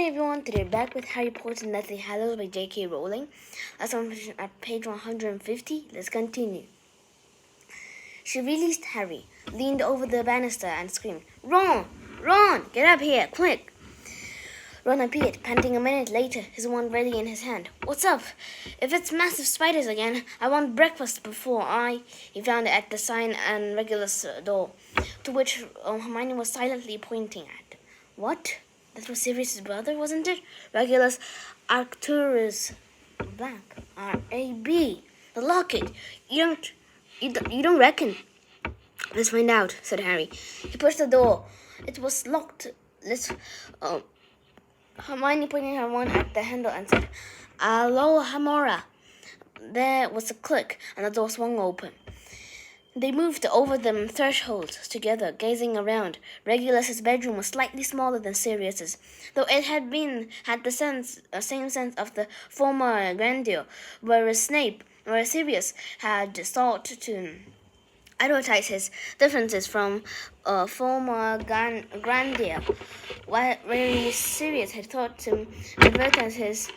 Hey everyone, today back with Harry Potter and Deathly Hallows by J.K. Rowling. That's on at page 150. Let's continue. She released Harry, leaned over the banister and screamed, "Ron! Ron! Get up here, quick!" Ron appeared, panting a minute later, his wand ready in his hand. "What's up? If it's massive spiders again, I want breakfast before I..." He found it at the sign and Regulus' door, to which Hermione was silently pointing at. "What? That was Sirius's brother, wasn't it? Regulus Arcturus Black. R.A.B. The locket. You don't reckon?" "Let's find out," said Harry. He pushed the door. It was locked. Hermione pointed her wand at the handle and said, "Alohamora." There was a click, and the door swung open. They moved over the threshold together, gazing around. Regulus's bedroom was slightly smaller than Sirius's, though it had the same sense of the former grandeur, whereas Sirius had sought to advertise his differences from former grandeur, whereas Sirius had thought to advertise his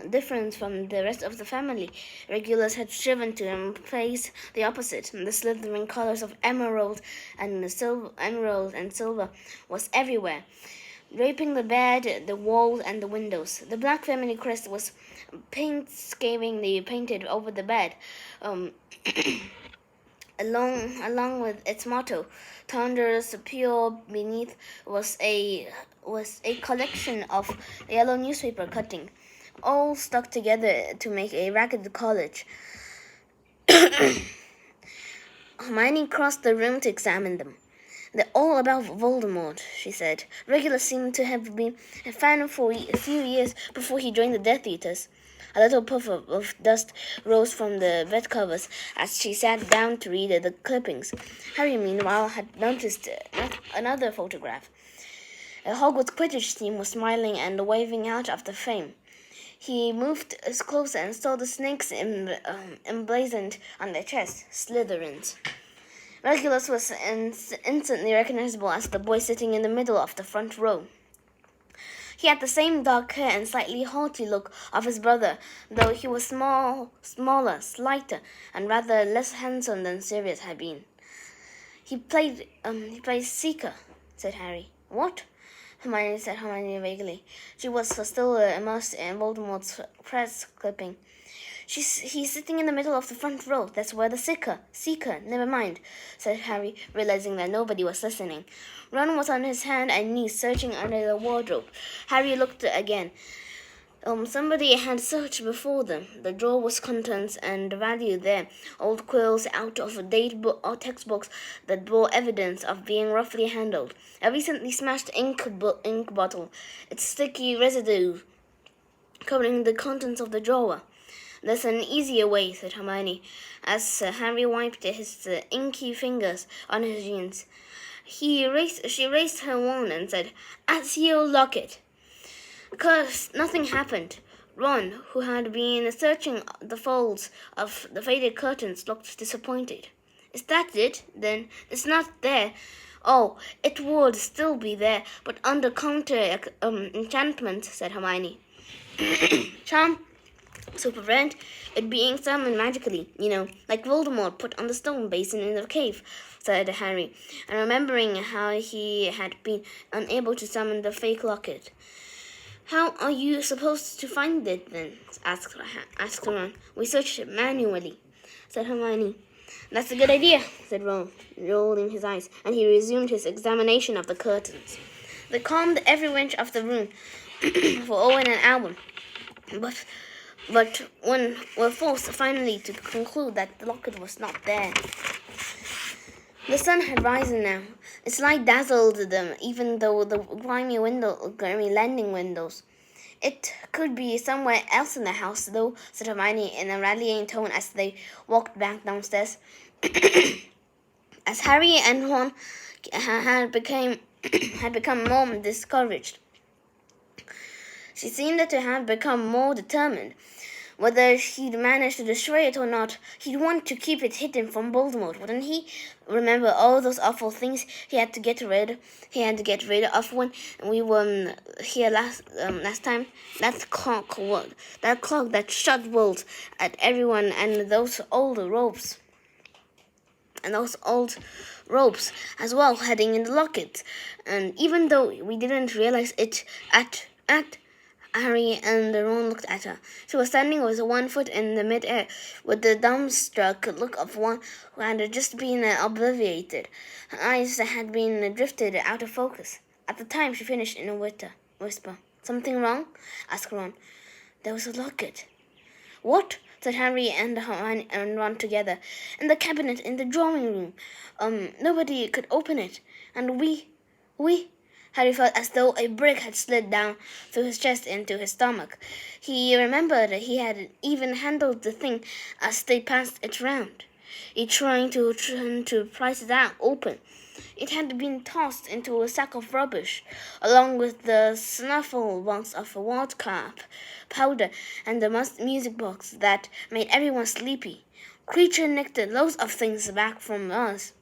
difference from the rest of the family. Regulus had striven to embrace the opposite. The slithering colors of emerald and silver was everywhere, draping the bed, the walls, and the windows. The black family crest was painstakingly painted over the bed. Along with its motto, "Thunder's Pure," beneath was a collection of yellow newspaper cuttings, all stuck together to make a ragged collage. Hermione crossed the room to examine them. "They're all about Voldemort," she said. Regulus seemed to have been a fan for a few years before he joined the Death Eaters. A little puff of dust rose from the bed covers as she sat down to read the clippings. Harry, meanwhile, had noticed another photograph. A Hogwarts Quidditch team was smiling and waving out of the frame. He moved closer and saw the snakes emblazoned on their chests, Slytherins. Regulus was instantly recognizable as the boy sitting in the middle of the front row. He had the same dark hair and slightly haughty look of his brother, though he was smaller, slighter, and rather less handsome than Sirius had been. He played Seeker," said Harry. "What?" said Hermione vaguely. She was still immersed in Voldemort's press clipping. "He's sitting in the middle of the front row. That's where the Seeker, never mind," said Harry, realizing that nobody was listening. Ron was on his hand and knees, searching under the wardrobe. Harry looked again. Somebody had searched before them. The drawer was contents and value there. Old quills out of date textbooks that bore evidence of being roughly handled. A recently smashed ink bottle, its sticky residue covering the contents of the drawer. "There's an easier way," said Hermione, as Harry wiped his inky fingers on his jeans. She raised her wand and said, "Accio locket." Because nothing happened. Ron, who had been searching the folds of the faded curtains, looked disappointed. "Is that it, then? It's not there." "Oh, it would still be there, but under counter enchantment," said Hermione. "Charm to prevent it being summoned magically, like Voldemort put on the stone basin in the cave," said Harry, and remembering how he had been unable to summon the fake locket. "How are you supposed to find it, then?" asked Ron. "We searched it manually," said Hermione. "That's a good idea," said Ron, rolling his eyes, and he resumed his examination of the curtains. They combed every inch of the room for Owen and Albert, but were forced finally to conclude that the locket was not there. The sun had risen now. Its light dazzled them, even though the grimy landing windows. "It could be somewhere else in the house, though," said Hermione in a rallying tone as they walked back downstairs. As Harry and Ron had become more discouraged, she seemed to have become more determined. Whether he'd manage to destroy it or not, he'd want to keep it hidden from Voldemort, wouldn't he? Remember all those awful things he had to get rid. He had to get rid of when we were here last time. That clock that shot bolts at everyone, and those old ropes. And those old ropes as well, heading in the locket. And even though we didn't realize it at Harry and Ron looked at her. She was standing with one foot in the mid-air, with the dumbstruck look of one who had just been obliviated. Her eyes had been drifted out of focus. At the time, she finished in a whisper. "Something wrong?" asked Ron. "There was a locket." "What?" said Harry and Hermione and Ron together. "In the cabinet in the drawing room. Nobody could open it. And we... Harry felt as though a brick had slid down through his chest into his stomach. He remembered he had even handled the thing as they passed it round, trying to prise it out open. It had been tossed into a sack of rubbish, along with the snuffle box of vodka powder and the music box that made everyone sleepy. Creature nicked loads of things back from us,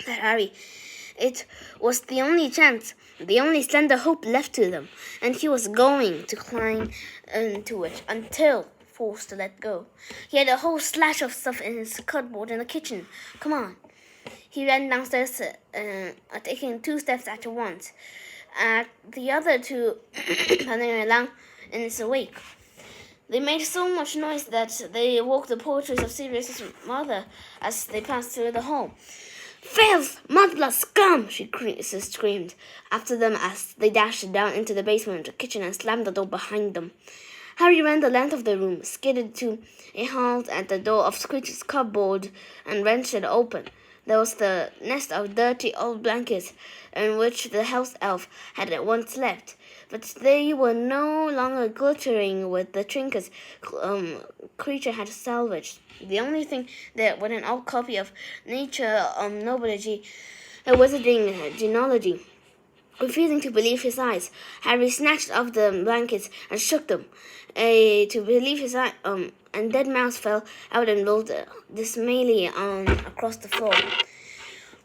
said Harry. It was the only chance, the only slender hope left to them, and he was going to climb into it until forced to let go. He had a whole slash of stuff in his cupboard in the kitchen. Come on. He ran downstairs, taking 2 steps at once. The other 2 running around in his wake. They made so much noise that they woke the portraits of Sirius's mother as they passed through the hall. "Filth! Mudblood! Scum!" she screamed after them as they dashed down into the basement kitchen and slammed the door behind them. Harry ran the length of the room, skidded to a halt at the door of Screech's cupboard, and wrenched it open. There was the nest of dirty old blankets in which the house elf had once slept, but they were no longer glittering with the trinkets Creature had salvaged. The only thing there was an old copy of Nature Nobility, a wizarding genealogy. Refusing to believe his eyes, Harry snatched off the blankets and shook them. To believe his eyes, and dead mouse fell out and rolled dismally across the floor.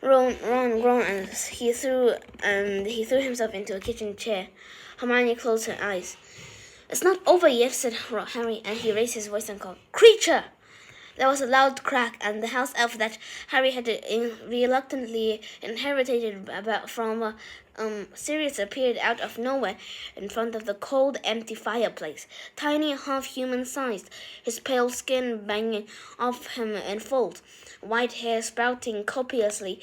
Ron groaned as he threw himself into a kitchen chair. Hermione closed her eyes. "It's not over yet," said Harry, and he raised his voice and called, "Creature!" There was a loud crack, and the house elf that Harry had reluctantly inherited from Sirius appeared out of nowhere in front of the cold, empty fireplace, tiny, half-human-sized, his pale skin banging off him in folds, white hair sprouting copiously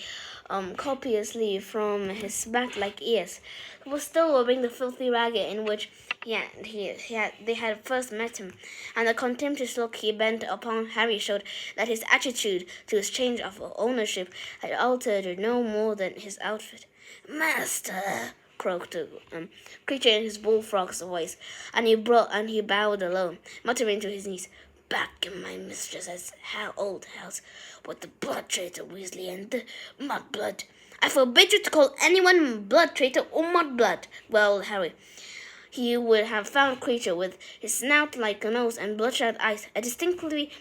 from his bat-like ears. He was still wearing the filthy rag in which they had first met him, and the contemptuous look he bent upon Harry showed that his attitude to his change of ownership had altered no more than his outfit. "Master," croaked the creature in his bullfrog's voice, and he bowed low, muttering to his niece, "Back in my mistress's old house with the blood traitor Weasley and the mudblood. I forbid you to call anyone blood traitor or mudblood." Well, Harry, he would have found Creature with his snout like a nose and bloodshot eyes a distinctly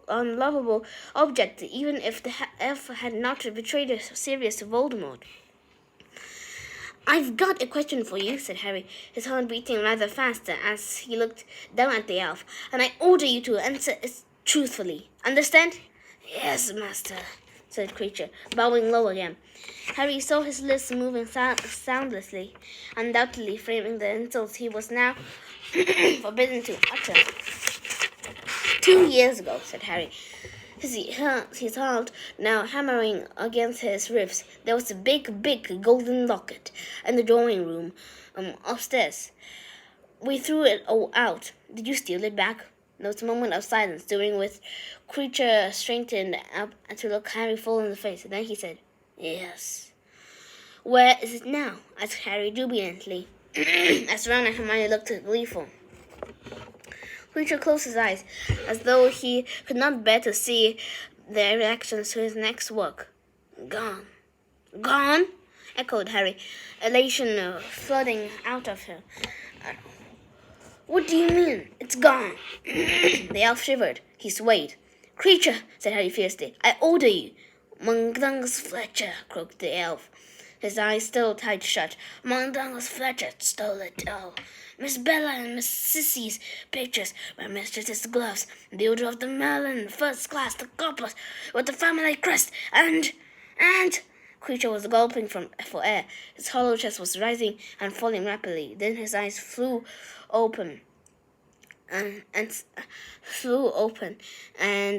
unlovable object, even if the elf had not betrayed Sirius Voldemort. "I've got a question for you," said Harry, his heart beating rather faster as he looked down at the elf, "and I order you to answer it truthfully. Understand?" "Yes, master," said Creature, bowing low again. Harry saw his lips moving soundlessly, undoubtedly framing the insults he was now forbidden to utter. 2 years ago," said Harry, his heart now hammering against his ribs, "there was a big golden locket in the drawing room upstairs. We threw it all out. Did you steal it back?" There was a moment of silence, during which Creature straightened up to look Harry full in the face. Then he said, "Yes." "Where is it now?" asked Harry jubilantly, as Ron and Hermione looked gleeful. Creature closed his eyes, as though he could not bear to see their reactions to his next work. "Gone." "Gone?" echoed Harry, elation flooding out of him. What do you mean? It's gone. The elf shivered. He swayed. Creature, said Harry fiercely, I order you. Mundungus Fletcher, croaked the elf, his eyes still tight shut. Mundungus Fletcher stole it all. Miss Bella and Miss Sissy's pictures, my mistress's gloves, the order of the melon, first class, the goblet, with the family crest, and... Creature was gulping for air. His hollow chest was rising and falling rapidly. Then his eyes flew open, and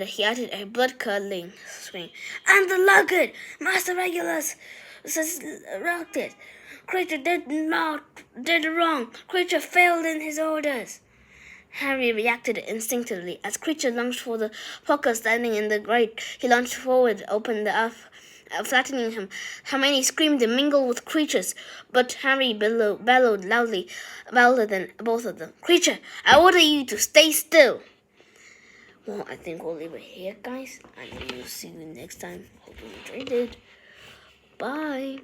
he uttered a blood-curdling scream. "And the luggage! Master Regulus rocked it. Creature did wrong. Creature failed in his orders." Harry reacted instinctively. As Creature lunged for the poker standing in the grate, he lunged forward, opened the up, flattening him. Hermione screamed and mingled with Creature's, but Harry bellowed loudly, louder than both of them. "Creature, I order you to stay still." Well, I think we'll leave it here, guys, and we'll see you next time. Hope you enjoyed it. Bye.